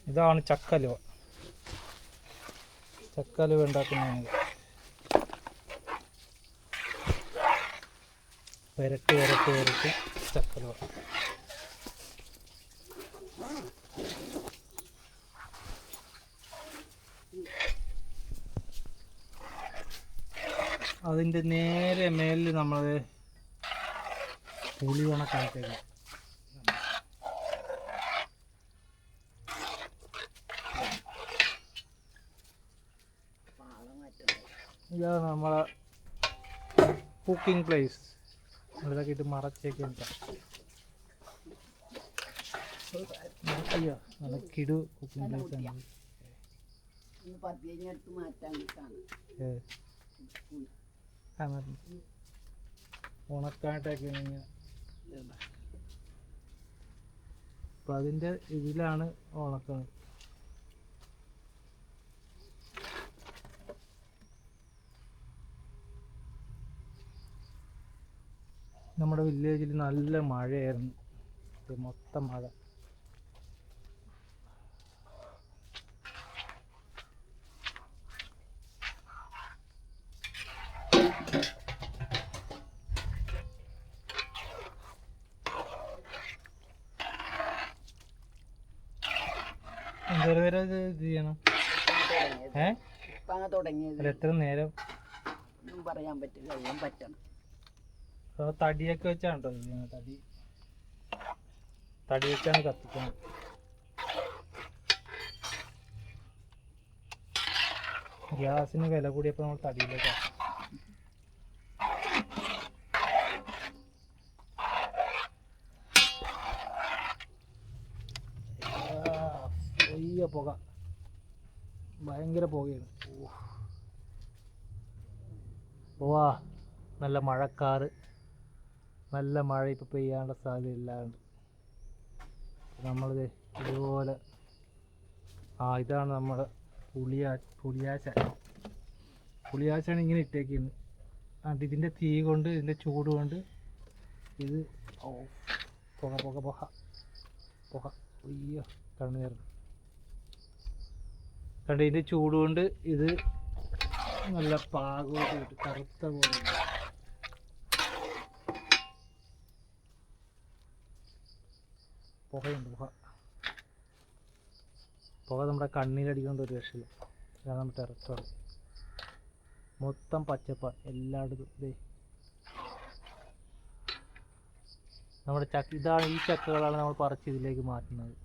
ഇതാണ് ചക്കലുവ. ചക്കലുവ ഉണ്ടാക്കുന്നതാണ്. വരട്ടി ചക്കലുവ. അതിൻ്റെ നേരെ മേലിൽ നമ്മൾ പുളി ഉണക്കാത്തേക്ക്. ഇതാണ് നമ്മളെ കുക്കിംഗ് പ്ലേസ്. ഇതൊക്കെ ഇട്ട് മറച്ചേക്ക് നല്ല കിടു കുക്കിംഗ് പ്ലേസ് ആണ്. ഉണക്കായിട്ടൊക്കെ അപ്പം അതിൻ്റെ ഇതിലാണ് ഉണക്കുന്നത്. നമ്മുടെ വില്ലേജിൽ നല്ല മഴയായിരുന്നു, മൊത്തം മഴ. എന്തോരം ഇത് ചെയ്യണം? എത്ര നേരം പറയാൻ പറ്റില്ല, എല്ലാം പറ്റണം. തടിയൊക്കെ വെച്ചാണോ തടി വെച്ചാണ് കത്തിക്കണം. ഗ്യാസിന് വില കൂടിയപ്പോൾ നമ്മൾ തടിയിലേക്കാണ്. വലിയ പുക, ഭയങ്കര പുകയാണ്. പോവാ, നല്ല മഴക്കാറ്, നല്ല മഴ ഇപ്പോൾ പെയ്യാനുള്ള സാധ്യത ഇല്ലാണ്ട് നമ്മളിത് ഇതുപോലെ. ഇതാണ് നമ്മുടെ പുളിയാച്ചാണ് ഇങ്ങനെ ഇട്ടേക്കുന്നത്. ഇതിൻ്റെ തീ കൊണ്ട്, ഇതിൻ്റെ ചൂട് കൊണ്ട് ഇത് പുക അയ്യോ കണ്ണു നേരം കണ്ട്. ഇതിൻ്റെ ചൂട് കൊണ്ട് ഇത് നല്ല പാകമായിട്ട് കിട്ടും, കറുത്ത പോലെ. പുകയുണ്ട്, പുക നമ്മുടെ കണ്ണിലടിക്കൊണ്ട് ഒരു രക്ഷയില്ല. ഇതാണ് നമ്മുടെ ടെറസ്. മൊത്തം പച്ചപ്പ എല്ലായിടത്തും. നമ്മുടെ ഇതാണ്, ഈ ചക്കകളാണ് നമ്മൾ പറിച്ച് ഇതിലേക്ക് മാറ്റുന്നത്.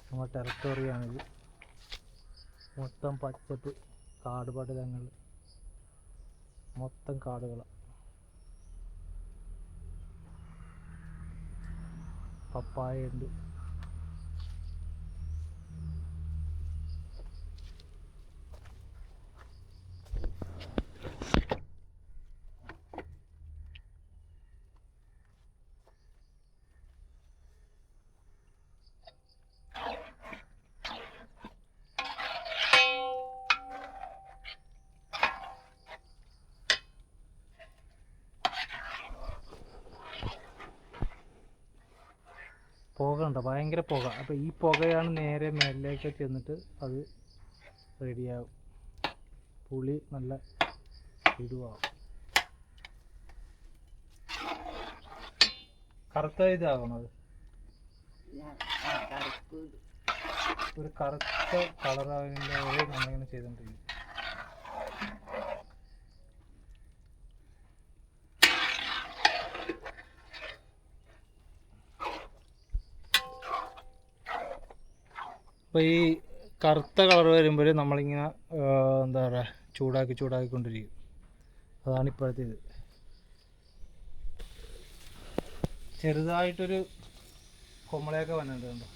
നമ്മുടെ ടെറിട്ടോറിയാണിത്. മൊത്തം പച്ചപ്പ്, കാട് പടലങ്ങൾ, മൊത്തം കാടുകളാണ്. പപ്പായ ഉണ്ട്. പുക ഉണ്ടോ, ഭയങ്കര പുക. അപ്പോൾ ഈ പുകയാണ് നേരെ മേലിലേക്ക് ചെന്നിട്ട് അത് റെഡിയാകും. പുളി നല്ല ഇടുവാകും. കറുത്ത ഇതാകണം, അത് ഒരു കറുത്ത കളറാകുന്നതിൻ്റെ വരെ നമ്മളിങ്ങനെ ചെയ്തുകൊണ്ടിരിക്കും. അപ്പോൾ ഈ കറുത്ത കളർ വരുമ്പോൾ നമ്മളിങ്ങനെ എന്താ പറയുക, ചൂടാക്കിക്കൊണ്ടിരിക്കും. അതാണ് ഇപ്പോഴത്തെ ഇത്. ചെറുതായിട്ടൊരു കുമ്പളയൊക്കെ വന്നിട്ടുണ്ട്.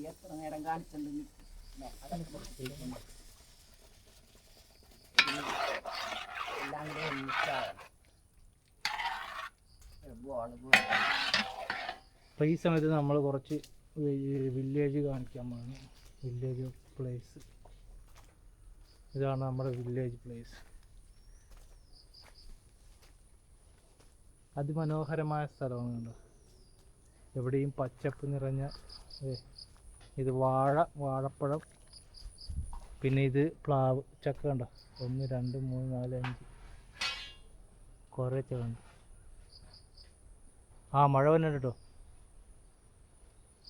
എത്ര നേരം കാണിച്ചിട്ടുണ്ട് ഈ സമയത്ത് നമ്മൾ കുറച്ച് വില്ലേജ് കാണിക്കാൻ പോകുന്നു. വില്ലേജ് പ്ലേസ് ഇതാണ് നമ്മുടെ വില്ലേജ് പ്ലേസ്. അതിമനോഹരമായ സ്ഥലമാണ് കണ്ടോ. എവിടെയും പച്ചപ്പ് നിറഞ്ഞ. ഇത് വാഴപ്പഴം, പിന്നെ ഇത് പ്ലാവ്, ചക്ക കണ്ടോ. 1 2 3 4 5 കുറേ ചുവണ്ട്. മഴ വന്നിട്ട് കേട്ടോ.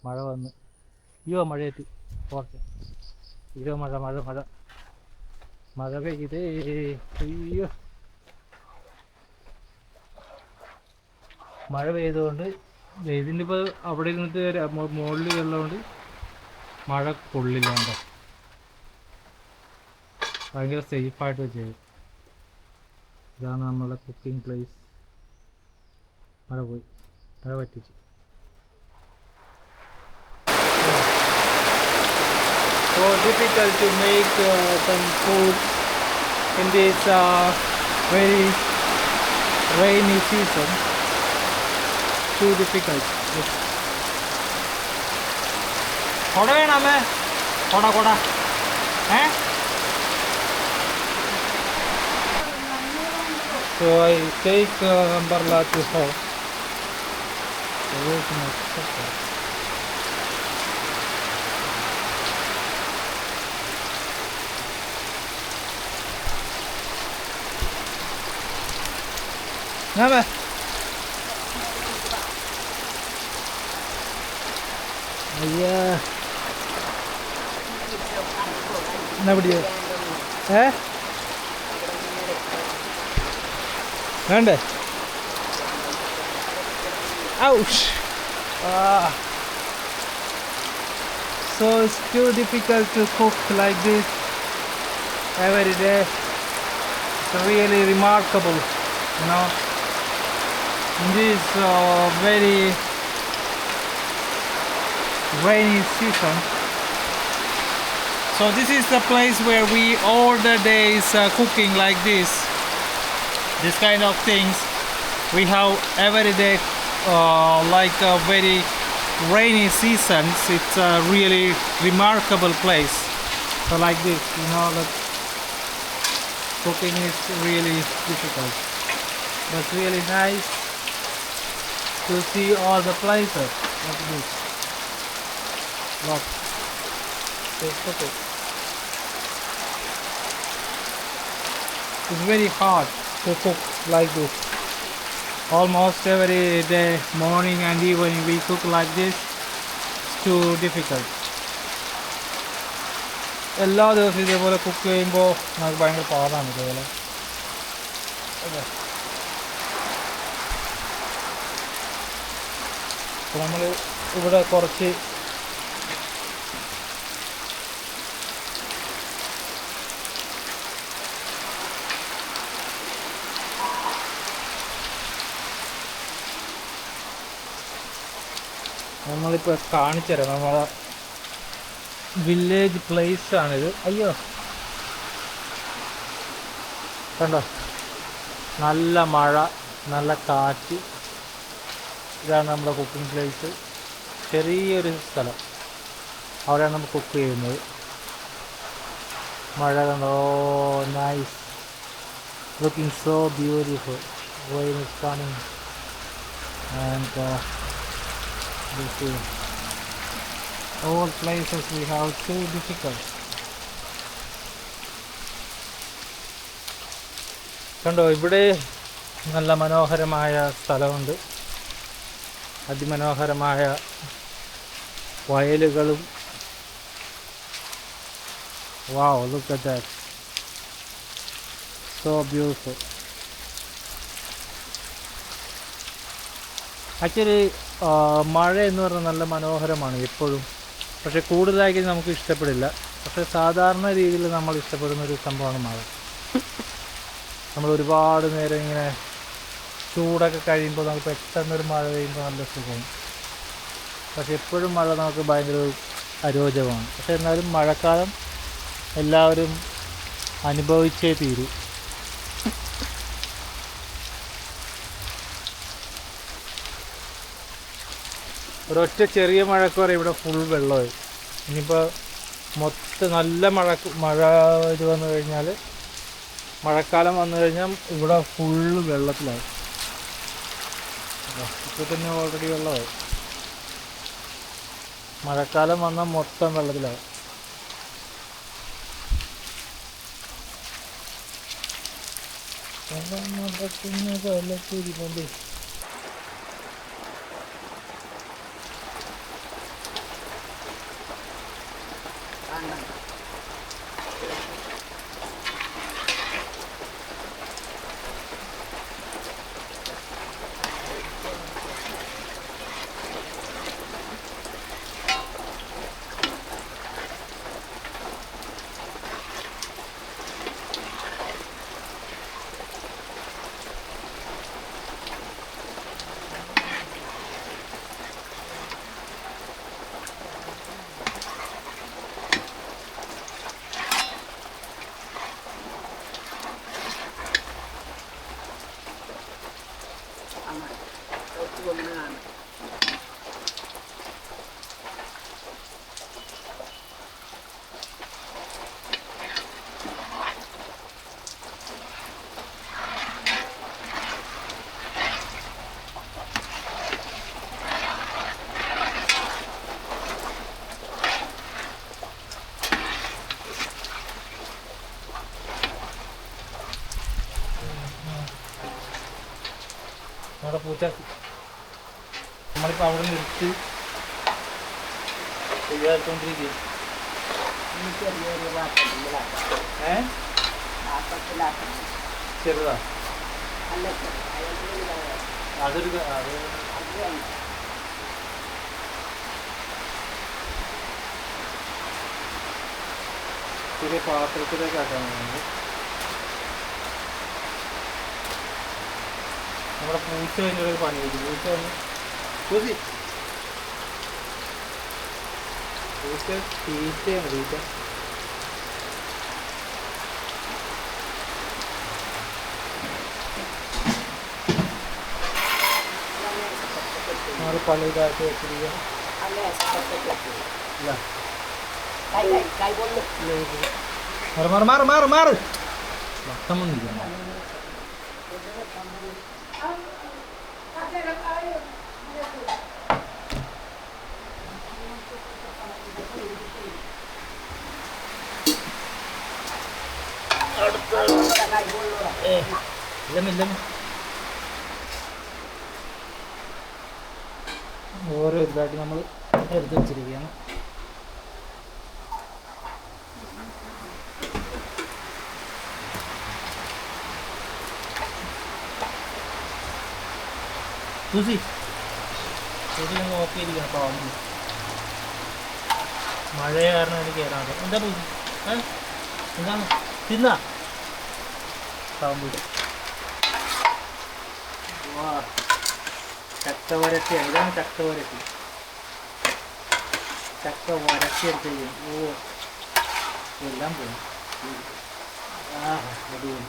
മഴ വന്ന്. അയ്യോ മഴയെത്തി കുറച്ച്. അയ്യോ മഴ പെയ്തേ. അയ്യോ മഴ പെയ്തുകൊണ്ട് ഇതിൻ്റെ ഇപ്പോൾ അവിടെ ഇരുന്നിട്ട് മുകളിൽ ഉള്ളതുകൊണ്ട് മഴ കൊള്ളില്ല. കണ്ടോ ഭയങ്കര സേഫായിട്ട് ചെയ്യും. ഇതാണ് നമ്മളുടെ കുക്കിംഗ് പ്ലേസ്. മഴ പറ്റിച്ചു. So difficult to make some food in this very rainy season. Too difficult. കൊട വേണമേ. കൊട So I take umbrella to house. Where's my supper? Name? Yeah. Nobody. വേണ്ടേ? Ouch! So it's too difficult to cook like this every day. It's really remarkable, you know. In this very rainy season. So this is the place where we all the days cooking like this kind of things we have every day, like a very rainy seasons. It's a really remarkable place. So like this, you know, that cooking is really difficult, but it's really nice to see all the places like this. Look, it's very hard to cook like this. Almost every day, morning and evening, we cook like this. It's too difficult. എല്ലാ ദിവസവും ഇതേപോലെ cook ചെയ്യുമ്പോൾ നമുക്ക് ഭയങ്കര പാടാണ് ഇതേപോലെ. അപ്പോൾ നമ്മൾ ഇവിടെ കുറച്ച് നമ്മളിപ്പോൾ കാണിച്ചു തരാം. നമ്മളെ വില്ലേജ് പ്ലേസ് ആണിത്. അയ്യോ കണ്ടോ, നല്ല മഴ, നല്ല കാറ്റ്. ഇതാണ് നമ്മുടെ കുക്കിംഗ് പ്ലേസ്. ചെറിയൊരു സ്ഥലം, അവിടെയാണ് നമ്മൾ കുക്ക് ചെയ്യുന്നത്. മഴ കണ്ടോ, nice, looking so beautiful. Rain is coming and this is all places we have too difficult. കണ്ടോ, ഇവിടെ നല്ല മനോഹരമായ സ്ഥലമുണ്ട്. അതിമനോഹരമായ വയലുകളും. Wow, look at that, so beautiful. Actually മഴ എന്ന് പറഞ്ഞാൽ നല്ല മനോഹരമാണ് എപ്പോഴും, പക്ഷെ കൂടുതലായിട്ട് നമുക്ക് ഇഷ്ടപ്പെടില്ല. പക്ഷെ സാധാരണ രീതിയിൽ നമ്മൾ ഇഷ്ടപ്പെടുന്ന ഒരു സംഭവമാണ് മഴ. നമ്മൾ ഒരുപാട് നേരം ഇങ്ങനെ ചൂടൊക്കെ കഴിയുമ്പോൾ നമുക്ക് പെട്ടെന്നൊരു മഴ പെയ്യുമ്പോൾ നല്ല സുഖമാണ്. പക്ഷെ എപ്പോഴും മഴ നമുക്ക് ഭയങ്കര അരോചകമാണ്. പക്ഷെ എന്നാലും മഴക്കാലം എല്ലാവരും അനുഭവിച്ചേ തീരൂ. ഒരൊറ്റ ചെറിയ മഴക്ക് വരെ ഇവിടെ ഫുൾ വെള്ളമായി. ഇനിയിപ്പോൾ മൊത്തം നല്ല മഴ ഇത് വന്നു കഴിഞ്ഞാൽ, മഴക്കാലം വന്നു കഴിഞ്ഞാൽ ഇവിടെ ഫുള്ള് വെള്ളത്തിലാവും. ഇപ്പോൾ തന്നെ ഓൾറെഡി വെള്ളമായി. മഴക്കാലം വന്നാൽ മൊത്തം വെള്ളത്തിലാവും. വെള്ളത്തിരിക്കൊണ്ട് നമ്മുടെ പൂച്ചാക്കി നമ്മളിപ്പോൾ അവിടെ നിർത്തി ശരിയായിക്കൊണ്ടിരിക്കുക. ചെറുതാ അതൊരു ചെറിയ പാത്രത്തിലേക്കാക്കാൻ വേണ്ടി നമ്മുടെ പൂച്ച കഴിഞ്ഞൊരു പണി വരും. പൂച്ച തീറ്റയാണ്. തീറ്റ നമ്മൾ പണി ഇതാക്കി വെച്ചിരിക്കുക. മാറ് മാറ് മാറ് വട്ടം വന്നിരിക്കുക. ഓരോ ഇതായിട്ട് നമ്മൾ എടുത്ത് വെച്ചിരിക്കുകയാണ്. സൂസി ഞങ്ങൾ നോക്കിയിരിക്കണം. പാമ്പ് മഴ കാരണം അതിന് കയറാതെ. എന്താ പൂസി എന്താണ് തിന്നാ പാമ്പ്? ചക്ക വരട്ടിയാണ്. ഇതാണ് ചക്ക വരട്ടി. ചക്ക വരട്ടി എടുത്ത് ചെയ്യും. ഓ എല്ലാം പോകും. അടിപൊളി.